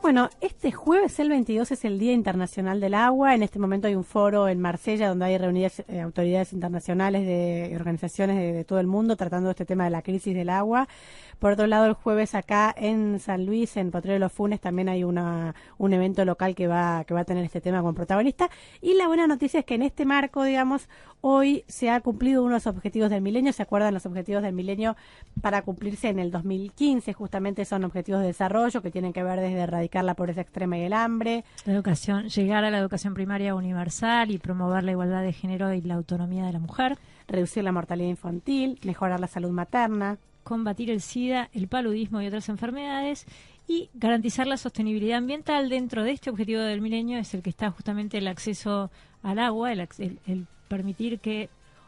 Bueno, este jueves, el 22, es el Día Internacional del Agua. En este momento hay un foro en Marsella donde hay reunidas autoridades internacionales de organizaciones de todo el mundo tratando este tema de la crisis del agua. Por otro lado, el jueves acá en San Luis, en Potrero de los Funes, también hay un evento local que va a tener este tema como protagonista. Y la buena noticia es que en este marco, digamos, hoy se ha cumplido uno de los objetivos del milenio. ¿Se acuerdan los objetivos del milenio para cumplirse en el 2015? Justamente son objetivos de desarrollo que tienen que ver desde erradicar la pobreza extrema y el hambre. La educación, llegar a la educación primaria universal y promover la igualdad de género y la autonomía de la mujer. Reducir la mortalidad infantil, mejorar la salud materna. Combatir el SIDA, el paludismo y otras enfermedades. Y garantizar la sostenibilidad ambiental. Dentro de este objetivo del milenio es el que está justamente el acceso al agua, el permitir que,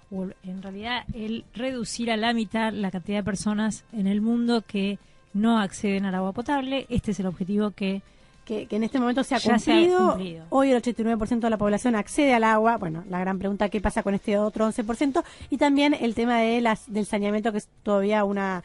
o en realidad, el reducir a la mitad la cantidad de personas en el mundo que no acceden al agua potable. Este es el objetivo que en este momento se ha cumplido. Hoy el 89% de la población accede al agua. Bueno, la gran pregunta, ¿qué pasa con este otro 11%? Y también el tema de del saneamiento, que es todavía una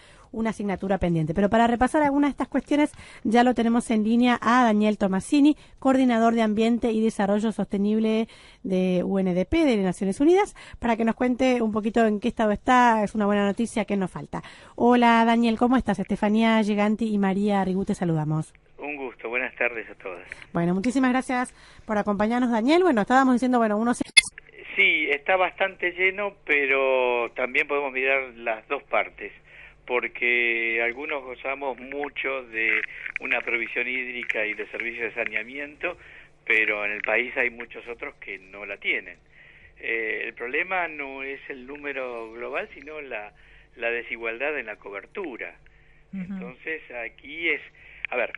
asignatura pendiente. Pero para repasar algunas de estas cuestiones, ya lo tenemos en línea a Daniel Tomasini, coordinador de Ambiente y Desarrollo Sostenible de UNDP, de Naciones Unidas, para que nos cuente un poquito en qué estado está. Es una buena noticia, ¿qué nos falta? Hola Daniel, ¿cómo estás? Estefanía Giganti y María Rigú te saludamos. Un gusto, buenas tardes a todas. Bueno, muchísimas gracias por acompañarnos, Daniel. Bueno, estábamos diciendo, Sí, está bastante lleno, pero también podemos mirar las dos partes, porque algunos gozamos mucho de una provisión hídrica y de servicios de saneamiento, pero en el país hay muchos otros que no la tienen. El problema no es el número global, sino la desigualdad en la cobertura. Uh-huh. Entonces, aquí es... A ver,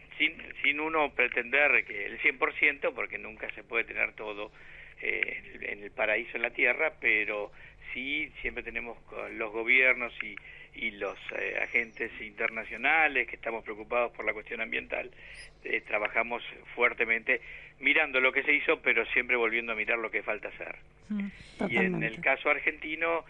sin uno pretender que el 100%, porque nunca se puede tener todo en el paraíso en la tierra, pero sí siempre tenemos los gobiernos y los agentes internacionales que estamos preocupados por la cuestión ambiental, trabajamos fuertemente mirando lo que se hizo, pero siempre volviendo a mirar lo que falta hacer. Y en el caso argentino,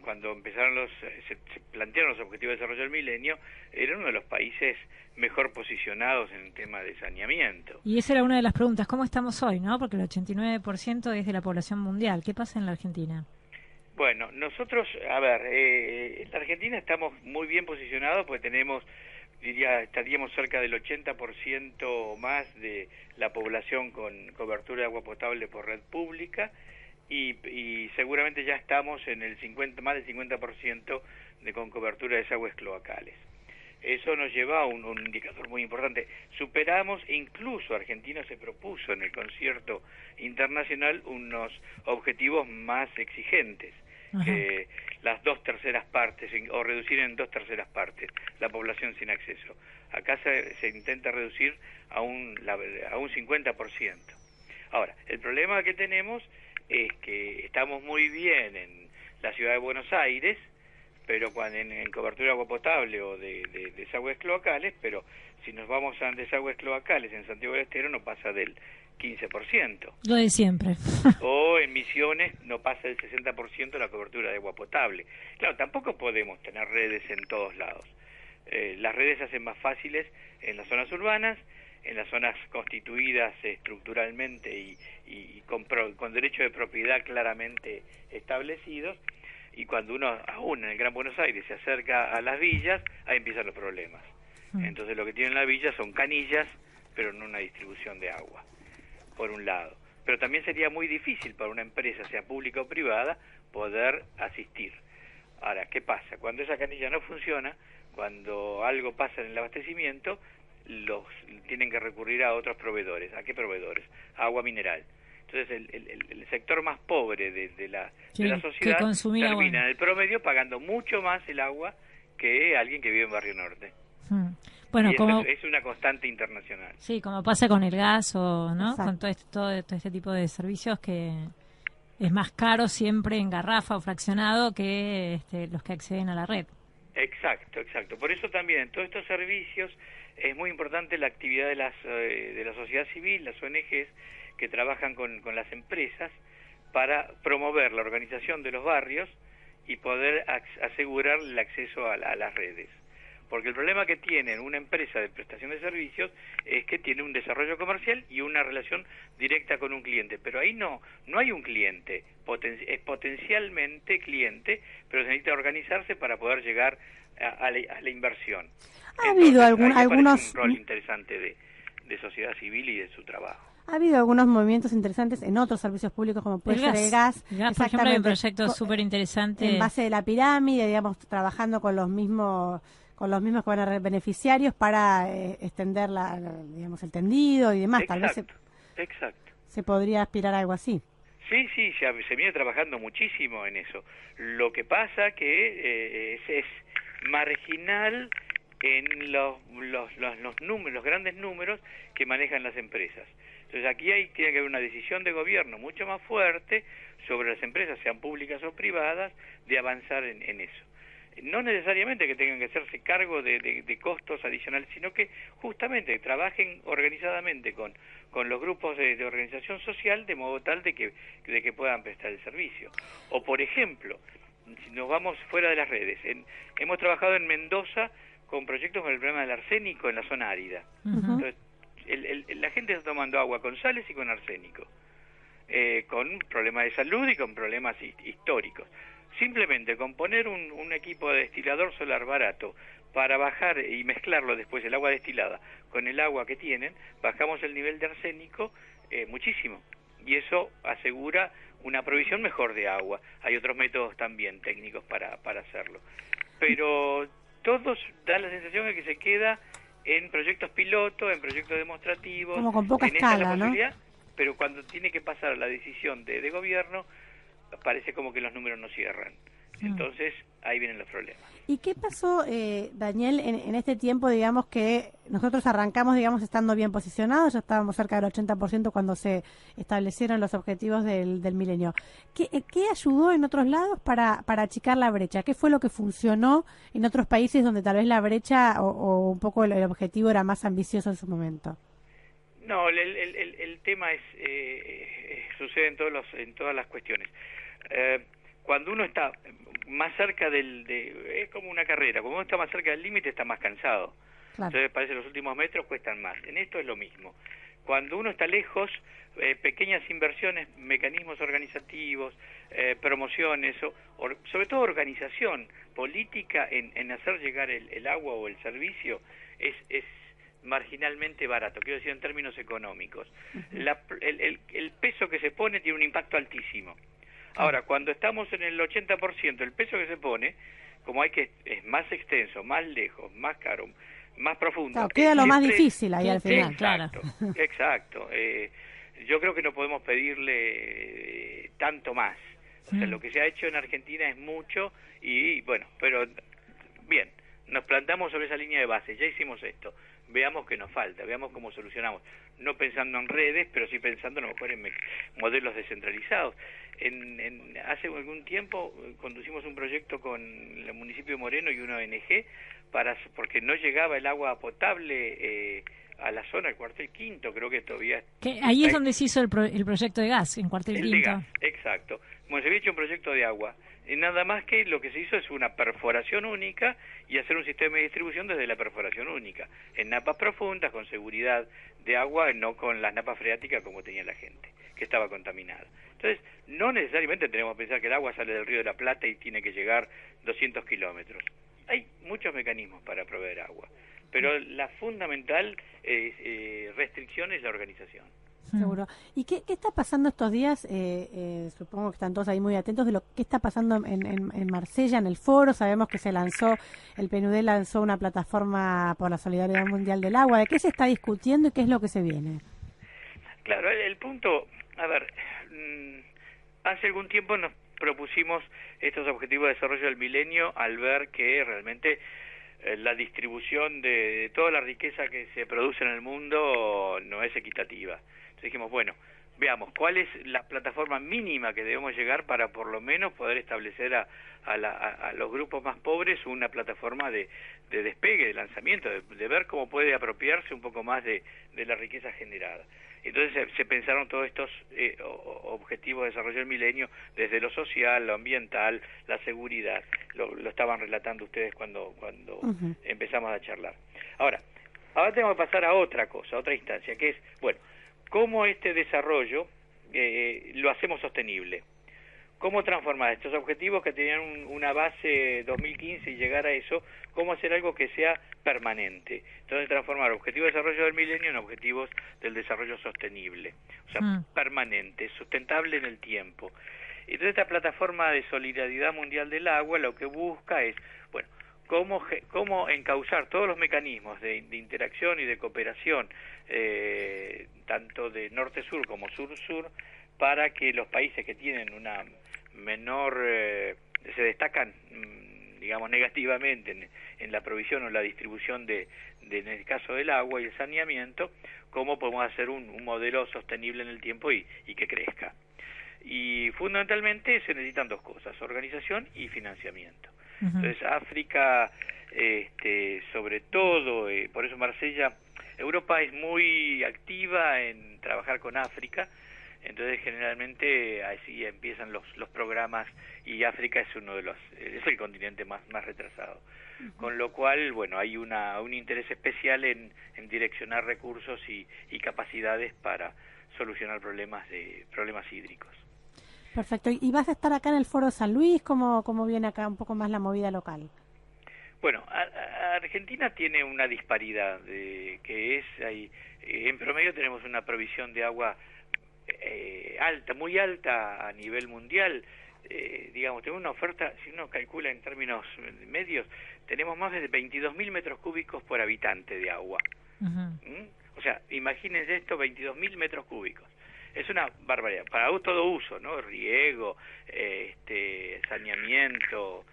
cuando empezaron se plantearon los objetivos de desarrollo del milenio, era uno de los países mejor posicionados en el tema de saneamiento. Y esa era una de las preguntas, ¿cómo estamos hoy, no? Porque el 89% es de la población mundial. ¿Qué pasa en la Argentina? Bueno, nosotros, en la Argentina estamos muy bien posicionados porque estaríamos cerca del 80% más de la población con cobertura de agua potable por red pública y seguramente ya estamos en el más del 50% con cobertura de desagües cloacales. Eso nos lleva a un indicador muy importante. Superamos, incluso Argentina se propuso en el concierto internacional unos objetivos más exigentes, que las 2/3 partes, o reducir en 2/3 partes la población sin acceso. Acá se intenta reducir a un 50%. Ahora, el problema que tenemos es que estamos muy bien en la ciudad de Buenos Aires, pero cuando en cobertura de agua potable o de desagües cloacales, pero si nos vamos a desagües cloacales en Santiago del Estero no pasa del 15%. Lo de siempre. O en Misiones no pasa del 60% la cobertura de agua potable. Claro, tampoco podemos tener redes en todos lados. Las redes se hacen más fáciles en las zonas urbanas, en las zonas constituidas estructuralmente y con derecho de propiedad claramente establecidos, y cuando uno, aún en el Gran Buenos Aires, se acerca a las villas, ahí empiezan los problemas. Entonces lo que tienen las villas son canillas, pero no una distribución de agua, por un lado. Pero también sería muy difícil para una empresa, sea pública o privada, poder asistir. Ahora, ¿qué pasa? Cuando esa canilla no funciona, cuando algo pasa en el abastecimiento, tienen que recurrir a otros proveedores. ¿A qué proveedores? Agua mineral. Entonces el sector más pobre de la sociedad termina en el promedio pagando mucho más el agua que alguien que vive en Barrio Norte. Bueno, es una constante internacional. Sí, como pasa con el gas o no, con todo este tipo de servicios, que es más caro siempre en garrafa o fraccionado que los que acceden a la red. Exacto. Por eso también en todos estos servicios es muy importante la actividad de la sociedad civil, las ONGs, que trabajan con las empresas para promover la organización de los barrios y poder asegurar el acceso a las redes. porque el problema que tiene una empresa de prestación de servicios es que tiene un desarrollo comercial y una relación directa con un cliente, pero ahí no hay un cliente, es potencialmente cliente, pero se necesita organizarse para poder llegar a la inversión. ¿Ha habido algunos un rol interesante de sociedad civil y de su trabajo? Ha habido algunos movimientos interesantes en otros servicios públicos, como puede ser el gas. El gas, por ejemplo, hay un proyecto súper interesante. En base de la pirámide, digamos, trabajando con los mismos que van a ser beneficiarios para extender digamos, el tendido y demás. Exacto, Tal vez exacto. Se podría aspirar a algo así. Sí, se viene trabajando muchísimo en eso. Lo que pasa que es marginal en los números, los grandes números que manejan las empresas. Entonces aquí tiene que haber una decisión de gobierno mucho más fuerte sobre las empresas, sean públicas o privadas, de avanzar en eso. No necesariamente que tengan que hacerse cargo de costos adicionales, sino que justamente trabajen organizadamente con los grupos de organización social, de modo tal de que puedan prestar el servicio. O por ejemplo, si nos vamos fuera de las redes, hemos trabajado en Mendoza con proyectos con el problema del arsénico en la zona árida. Entonces, la gente está tomando agua con sales y con arsénico, con problemas de salud y con problemas históricos. Simplemente con poner un equipo de destilador solar barato para bajar y mezclarlo después el agua destilada con el agua que tienen, bajamos el nivel de arsénico muchísimo, y eso asegura una provisión mejor de agua. Hay otros métodos también técnicos para hacerlo, pero todos dan la sensación de que se queda en proyectos piloto, en proyectos demostrativos, como con poca escala, ¿no? Pero cuando tiene que pasar la decisión de gobierno, parece como que los números no cierran. Entonces, ahí vienen los problemas. ¿Y qué pasó, Daniel, en este tiempo, digamos, que nosotros arrancamos, digamos, estando bien posicionados, ya estábamos cerca del 80% cuando se establecieron los objetivos del milenio? ¿Qué ayudó en otros lados para achicar la brecha? ¿Qué fue lo que funcionó en otros países donde tal vez la brecha o un poco el objetivo era más ambicioso en su momento? No, el tema sucede en todas las cuestiones. Cuando uno está más cerca es como una carrera, cuando uno está más cerca del límite está más cansado. Claro. Entonces parece que los últimos metros cuestan más. En esto es lo mismo. Cuando uno está lejos, pequeñas inversiones, mecanismos organizativos, promociones, sobre todo organización política en hacer llegar el agua o el servicio es marginalmente barato, quiero decir en términos económicos. El peso que se pone tiene un impacto altísimo. Ahora, cuando estamos en el 80%, el peso que se pone, como es más extenso, más lejos, más caro, más profundo. Claro, queda lo más difícil ahí al final. Exacto. Yo creo que no podemos pedirle tanto más. O sea, lo que se ha hecho en Argentina es mucho y bueno, pero bien, nos plantamos sobre esa línea de base, ya hicimos esto. Veamos qué nos falta, veamos cómo solucionamos, no pensando en redes, pero sí pensando a lo mejor en modelos descentralizados. Hace algún tiempo conducimos un proyecto con el municipio de Moreno y una ONG porque no llegaba el agua potable a la zona del Cuartel Quinto, creo que todavía... Ahí es donde se hizo el proyecto de gas, en Cuartel Quinto. De gas, exacto. Bueno, se había hecho un proyecto de agua. Nada más que lo que se hizo es una perforación única y hacer un sistema de distribución desde la perforación única, en napas profundas, con seguridad de agua, no con las napas freáticas como tenía la gente, que estaba contaminada. Entonces, no necesariamente tenemos que pensar que el agua sale del Río de la Plata y tiene que llegar 200 kilómetros. Hay muchos mecanismos para proveer agua, pero la fundamental restricción es la organización. Seguro. ¿Y qué está pasando estos días? Supongo que están todos ahí muy atentos de lo que está pasando en Marsella, en el foro. Sabemos que el PNUD lanzó una plataforma por la solidaridad mundial del agua. ¿De qué se está discutiendo y qué es lo que se viene? Claro, el punto, a ver, hace algún tiempo nos propusimos estos objetivos de desarrollo del milenio al ver que realmente la distribución de toda la riqueza que se produce en el mundo no es equitativa. Entonces dijimos, bueno, veamos cuál es la plataforma mínima que debemos llegar para por lo menos poder establecer a los grupos más pobres una plataforma de despegue, de lanzamiento, de ver cómo puede apropiarse un poco más de la riqueza generada. Entonces se pensaron todos estos objetivos de desarrollo del milenio desde lo social, lo ambiental, la seguridad. Lo estaban relatando ustedes cuando empezamos a charlar. Ahora tenemos que pasar a otra cosa, a otra instancia, que es, bueno, cómo este desarrollo lo hacemos sostenible. ¿Cómo transformar estos objetivos que tenían una base 2015 y llegar a eso? ¿Cómo hacer algo que sea permanente? Entonces transformar objetivos de desarrollo del milenio en objetivos del desarrollo sostenible, o sea, permanente, sustentable en el tiempo. Entonces esta plataforma de solidaridad mundial del agua lo que busca es, bueno, cómo encauzar todos los mecanismos de interacción y de cooperación, tanto de norte-sur como sur-sur, para que los países que tienen una menor, se destacan, digamos, negativamente en la provisión o la distribución en el caso del agua y el saneamiento, cómo podemos hacer un modelo sostenible en el tiempo y que crezca. Y fundamentalmente se necesitan dos cosas, organización y financiamiento. Entonces África, sobre todo, por eso Marsella, Europa es muy activa en trabajar con África. Entonces generalmente así empiezan los programas y África es es el continente más retrasado, con lo cual, bueno, hay un interés especial en direccionar recursos y capacidades para solucionar problemas hídricos. Perfecto. ¿Y vas a estar acá en el Foro San Luis? ¿Cómo viene acá un poco más la movida local? Bueno, Argentina tiene una disparidad que es, en promedio tenemos una provisión de agua alta, muy alta a nivel mundial. Digamos, tenemos una oferta, si uno calcula en términos medios, tenemos más de 22.000 metros cúbicos por habitante de agua. O sea, imagínense esto, 22.000 metros cúbicos. Es una barbaridad, para todo uso, ¿no? Riego, saneamiento,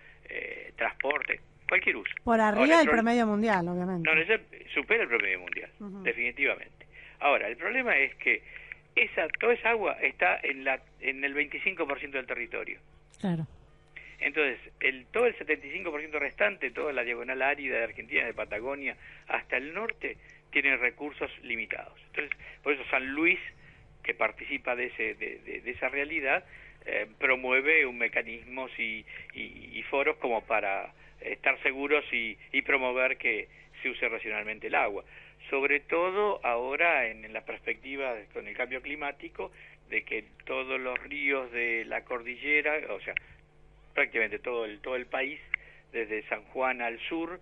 transporte, cualquier uso. Por arriba del promedio mundial, obviamente. No, supera el promedio mundial, definitivamente. Ahora, el problema es que toda esa agua está en el 25% del territorio. Claro. Entonces, todo el 75% restante, toda la diagonal árida de Argentina, de Patagonia, hasta el norte, tiene recursos limitados. Entonces, por eso San Luis, que participa de esa realidad, promueve un mecanismos y foros como para estar seguros y promover que se use racionalmente el agua. Sobre todo ahora en la perspectiva con el cambio climático, de que todos los ríos de la cordillera, o sea, prácticamente todo el país, desde San Juan al sur,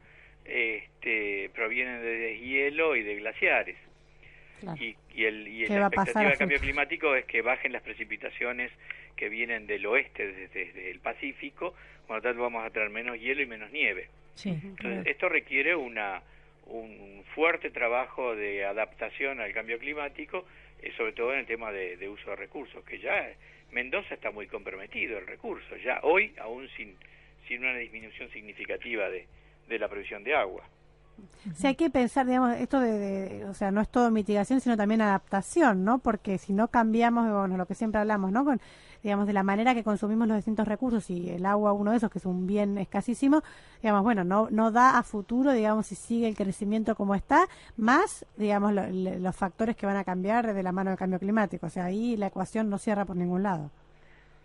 provienen de deshielo y de glaciares. Claro. Y la expectativa del cambio climático es que bajen las precipitaciones que vienen del oeste, desde el Pacífico, por lo tanto vamos a tener menos hielo y menos nieve. Sí, entonces, esto requiere un fuerte trabajo de adaptación al cambio climático, sobre todo en el tema de uso de recursos, que ya Mendoza está muy comprometido el recurso, ya hoy, aún sin una disminución significativa de la provisión de agua. Sí, hay que pensar, digamos, esto o sea, no es todo mitigación, sino también adaptación, ¿no? Porque si no cambiamos, bueno, lo que siempre hablamos, ¿no? Digamos, de la manera que consumimos los distintos recursos, y el agua uno de esos, que es un bien escasísimo, digamos, bueno, no da a futuro, digamos, si sigue el crecimiento como está, más, digamos, los factores que van a cambiar de la mano del cambio climático. O sea, ahí la ecuación no cierra por ningún lado.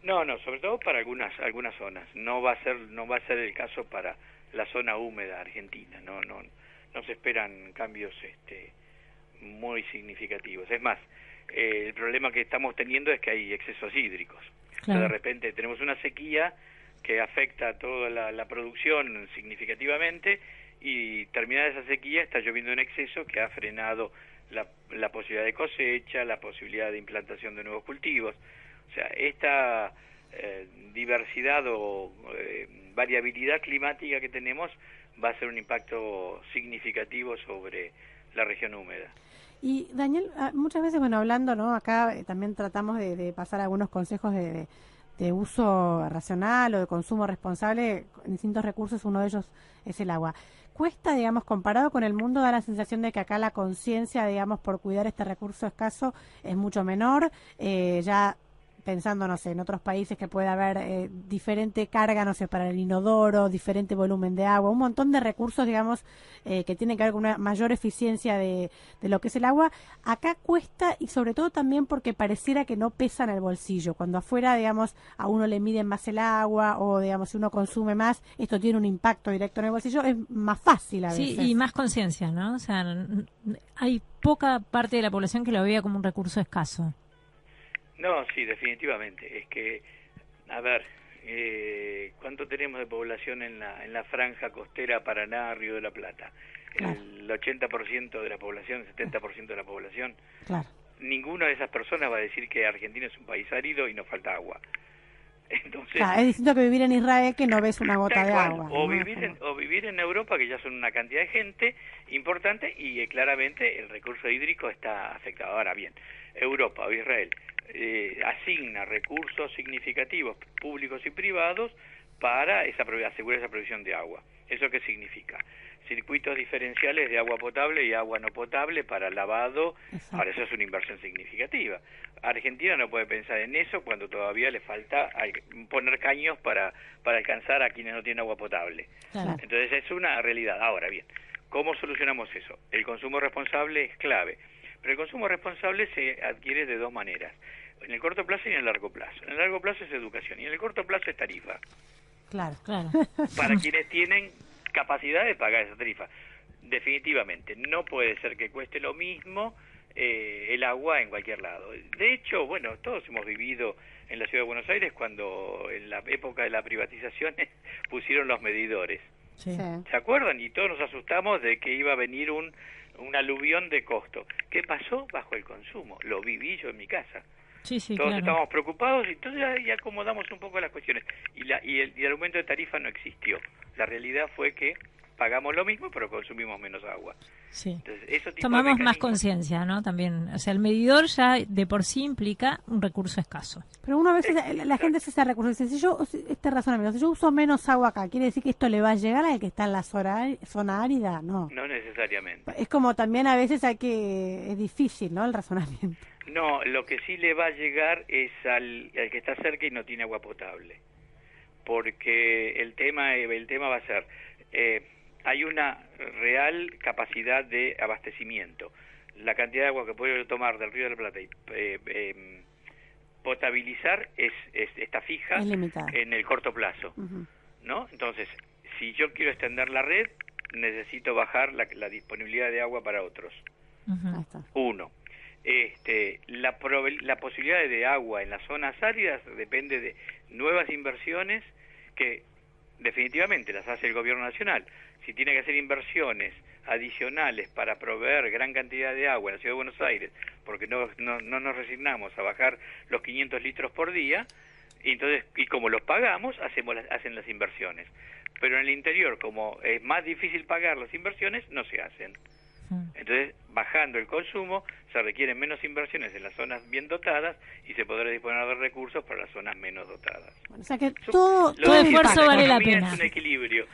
No, sobre todo para algunas zonas. No va a ser el caso para la zona húmeda argentina. No se esperan cambios muy significativos. Es más, el problema que estamos teniendo es que hay excesos hídricos. Claro. Entonces, de repente tenemos una sequía que afecta a toda la producción significativamente, y terminada esa sequía está lloviendo en exceso que ha frenado la posibilidad de cosecha, la posibilidad de implantación de nuevos cultivos. O sea, esta diversidad o variabilidad climática que tenemos va a ser un impacto significativo sobre la región húmeda. Y Daniel, muchas veces, bueno, hablando, ¿no? Acá también tratamos de pasar algunos consejos de uso racional o de consumo responsable en distintos recursos. Uno de ellos es el agua. cuesta, digamos, comparado con el mundo, da la sensación de que acá la conciencia, digamos, por cuidar este recurso escaso es mucho menor. Ya pensando, no sé, en otros países que puede haber diferente carga, no sé, para el inodoro, diferente volumen de agua, un montón de recursos, digamos, que tienen que ver con una mayor eficiencia de lo que es el agua. Acá cuesta, y sobre todo también porque pareciera que no pesa en el bolsillo. Cuando afuera, digamos, a uno le miden más el agua o, digamos, si uno consume más, esto tiene un impacto directo en el bolsillo, es más fácil a veces. Sí, y más conciencia, ¿no? O sea, hay poca parte de la población que lo vea como un recurso escaso. No, sí, definitivamente. Es que, a ver, ¿cuánto tenemos de población en la franja costera Paraná, Río de la Plata? Claro. El 80% de la población, el 70% de la población. Claro. Ninguna de esas personas va a decir que Argentina es un país árido y nos falta agua. Entonces, Claro, es distinto que vivir en Israel, que no ves una gota de agua. O, ¿no? vivir en Europa, que ya son una cantidad de gente importante, y claramente el recurso hídrico está afectado. Ahora bien, Europa o Israel asigna recursos significativos públicos y privados para asegurar esa provisión de agua. ¿Eso qué significa? Circuitos diferenciales de agua potable y agua no potable para lavado. Exacto. Ahora, eso es una inversión significativa. Argentina no puede pensar en eso cuando todavía le falta poner caños para alcanzar a quienes no tienen agua potable. Claro. Entonces es una realidad. Ahora bien, ¿cómo solucionamos eso? El consumo responsable es clave, pero el consumo responsable se adquiere de dos maneras: en el corto plazo y en el largo plazo. En el largo plazo es educación y en el corto plazo es tarifa. Claro. Para quienes tienen capacidad de pagar esa tarifa. Definitivamente, no puede ser que cueste lo mismo el agua en cualquier lado. De hecho, bueno, todos hemos vivido en la Ciudad de Buenos Aires cuando en la época de la privatización pusieron los medidores. Sí. ¿Se acuerdan? Y todos nos asustamos de que iba a venir un aluvión de costo. ¿Qué pasó? Bajo el consumo. Lo viví yo en mi casa. Sí, todos estábamos preocupados y entonces ahí acomodamos un poco las cuestiones. Y el aumento de tarifa no existió. La realidad fue que pagamos lo mismo, pero consumimos menos agua. Sí. Entonces, eso tomamos más conciencia, ¿no? También, o sea, el medidor ya de por sí implica un recurso escaso. Pero una vez la gente se hace recurso. Dice, este razonamiento, si yo uso menos agua acá, ¿quiere decir que esto le va a llegar al que está en la zona árida? No. No necesariamente. Es como también a veces es difícil, ¿no? El razonamiento. No, lo que sí le va a llegar es al que está cerca y no tiene agua potable. Porque el tema va a ser, hay una real capacidad de abastecimiento. La cantidad de agua que puedo tomar del Río de la Plata y potabilizar está fija en el corto plazo, ¿no? Entonces, si yo quiero extender la red, necesito bajar la disponibilidad de agua para otros. Uno. La posibilidad de agua en las zonas áridas depende de nuevas inversiones que definitivamente las hace el gobierno nacional. Si tiene que hacer inversiones adicionales para proveer gran cantidad de agua en la Ciudad de Buenos Aires, porque no nos resignamos a bajar los 500 litros por día, y como los pagamos, hacen las inversiones. Pero en el interior, como es más difícil pagar las inversiones, no se hacen. Entonces, bajando el consumo, se requieren menos inversiones en las zonas bien dotadas y se podrá disponer de recursos para las zonas menos dotadas. Bueno, o sea que todo esfuerzo vale la pena. Es un equilibrio.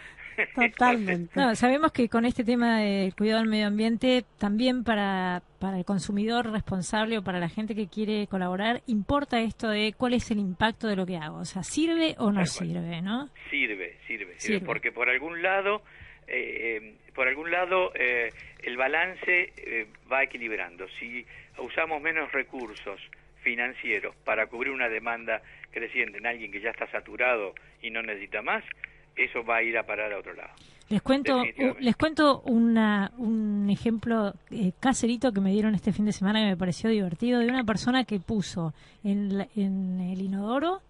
Totalmente. No, sabemos que con este tema del cuidado del medio ambiente, también para el consumidor responsable o para la gente que quiere colaborar, importa esto de cuál es el impacto de lo que hago. O sea, ¿sirve o no sirve, no? Sirve, porque por algún lado el balance va equilibrando. Si usamos menos recursos financieros para cubrir una demanda creciente en alguien que ya está saturado y no necesita más, eso va a ir a parar a otro lado. Les cuento un ejemplo caserito que me dieron este fin de semana que me pareció divertido, de una persona que puso en el inodoro,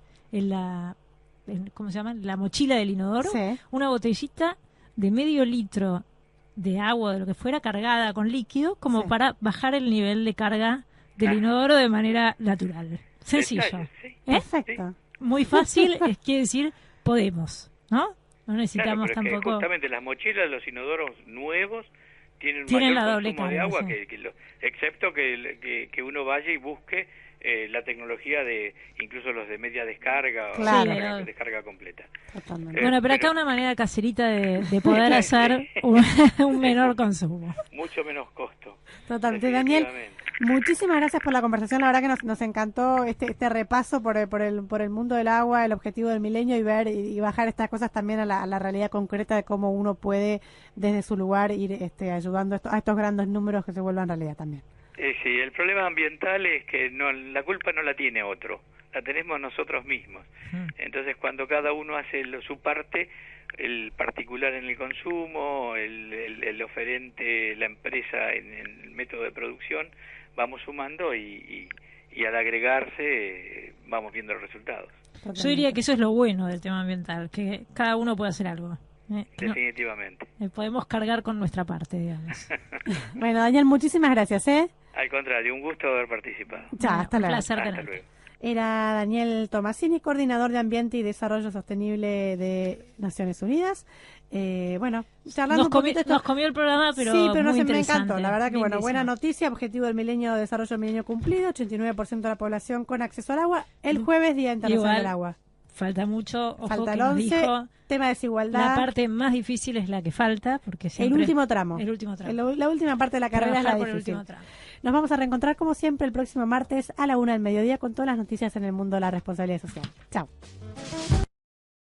¿cómo se llama? La mochila del inodoro, sí, una botellita de medio litro de agua, de lo que fuera, cargada con líquido, como sí, para bajar el nivel de carga del inodoro de manera natural. Sencillo. Perfecto. Muy fácil, quiere decir, podemos, ¿no? No necesitamos pero tampoco. Justamente las mochilas de los inodoros nuevos tienen la mayor doble consumo de carga, agua, sí, excepto que uno vaya y busque la tecnología de incluso los de media descarga Claro. o descarga completa. Totalmente. Bueno, pero acá una manera caserita de poder hacer un menor consumo. Mucho menos costo. Totalmente. Daniel, Definitivamente. muchísimas gracias por la conversación. La verdad que nos encantó este repaso por el mundo del agua, el objetivo del milenio y ver y bajar estas cosas también a la realidad concreta de cómo uno puede desde su lugar ir ayudando a estos grandes números que se vuelvan realidad también. Sí, el problema ambiental es que la culpa no la tiene otro, la tenemos nosotros mismos. Entonces, cuando cada uno hace su parte, el particular en el consumo, el oferente, la empresa en el método de producción, vamos sumando y al agregarse vamos viendo los resultados. Totalmente. Yo diría que eso es lo bueno del tema ambiental, que cada uno puede hacer algo. Definitivamente. Podemos cargar con nuestra parte, digamos. Bueno, Daniel, muchísimas gracias, Al contrario, un gusto haber participado. Chao, hasta Un luego. placer Hasta tenerte. luego. Era Daniel Tomasini, coordinador de Ambiente y Desarrollo Sostenible de Naciones Unidas. Bueno, charlando un poquito Nos comió el programa, pero sí, pero no muy se me interesante. encantó. La verdad que, bueno, Lindísimo. buena noticia. Objetivo del milenio, desarrollo del milenio cumplido. 89% de la población con acceso al agua. El jueves, Día Internacional Igual, del Agua. Falta mucho, ojo Falta que el nos 11, dijo, tema de desigualdad. la parte más difícil es la que falta, porque el siempre... último tramo. El último tramo. La última parte de la carrera es la Trabajar por el difícil. último tramo. Nos vamos a reencontrar como siempre el próximo martes a la 1 del mediodía con todas las noticias en el mundo de la responsabilidad social. Chao.